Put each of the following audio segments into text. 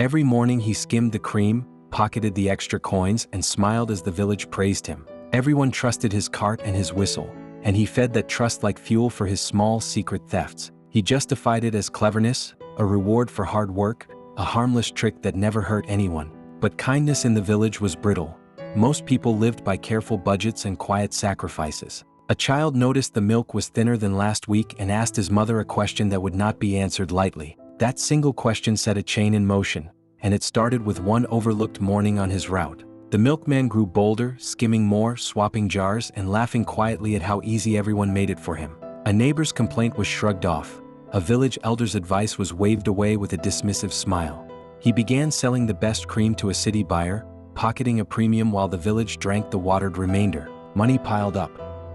Every morning he skimmed the cream, pocketed the extra coins, and smiled as the village praised him. Everyone trusted his cart and his whistle, and he fed that trust like fuel for his small secret thefts. He justified it as cleverness, a reward for hard work, a harmless trick that never hurt anyone. But kindness in the village was brittle. Most people lived by careful budgets and quiet sacrifices. A child noticed the milk was thinner than last week and asked his mother a question that would not be answered lightly. That single question set a chain in motion, and it started with one overlooked morning on his route. The milkman grew bolder, skimming more, swapping jars, and laughing quietly at how easy everyone made it for him. A neighbor's complaint was shrugged off. A village elder's advice was waved away with a dismissive smile. He began selling the best cream to a city buyer, pocketing a premium while the village drank the watered remainder. Money piled up.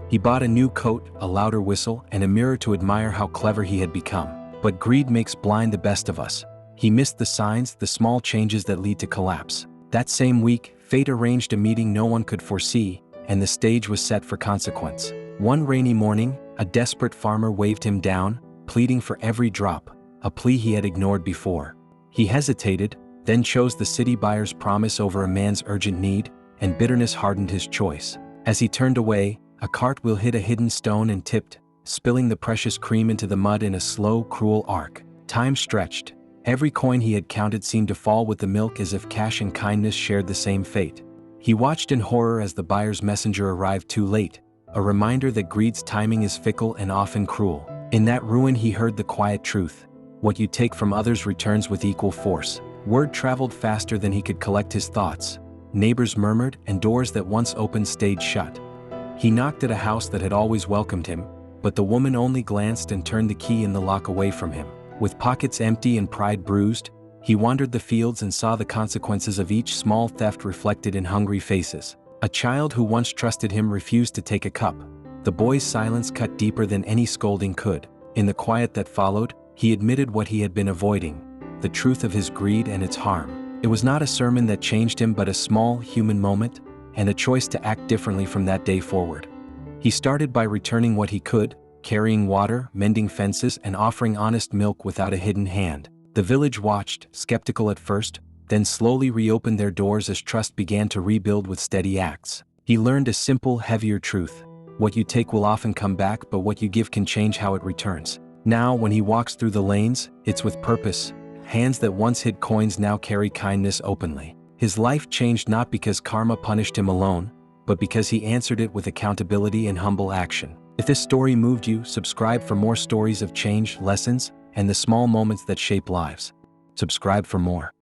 He bought a new coat, a louder whistle, and a mirror to admire how clever he had become. But greed makes blind the best of us. He missed the signs, the small changes that lead to collapse. That same week, fate arranged a meeting no one could foresee, and the stage was set for consequence. One rainy morning, a desperate farmer waved him down, pleading for every drop, a plea he had ignored before. He hesitated, then chose the city buyer's promise over a man's urgent need, and bitterness hardened his choice. As he turned away, a cartwheel hit a hidden stone and tipped, spilling the precious cream into the mud in a slow, cruel arc. Time stretched. Every coin he had counted seemed to fall with the milk as if cash and kindness shared the same fate. He watched in horror as the buyer's messenger arrived too late, a reminder that greed's timing is fickle and often cruel. In that ruin he heard the quiet truth. What you take from others returns with equal force. Word traveled faster than he could collect his thoughts. Neighbors murmured, and doors that once opened stayed shut. He knocked at a house that had always welcomed him, but the woman only glanced and turned the key in the lock away from him. With pockets empty and pride bruised, he wandered the fields and saw the consequences of each small theft reflected in hungry faces. A child who once trusted him refused to take a cup. The boy's silence cut deeper than any scolding could. In the quiet that followed, he admitted what he had been avoiding, the truth of his greed and its harm. It was not a sermon that changed him, but a small, human moment, and a choice to act differently from that day forward. He started by returning what he could, carrying water, mending fences, and offering honest milk without a hidden hand. The village watched, skeptical at first, then slowly reopened their doors as trust began to rebuild with steady acts. He learned a simple, heavier truth. What you take will often come back, but what you give can change how it returns. Now, when he walks through the lanes, it's with purpose. Hands that once hid coins now carry kindness openly. His life changed not because karma punished him alone, but because he answered it with accountability and humble action. If this story moved you, subscribe for more stories of change, lessons, and the small moments that shape lives. Subscribe for more.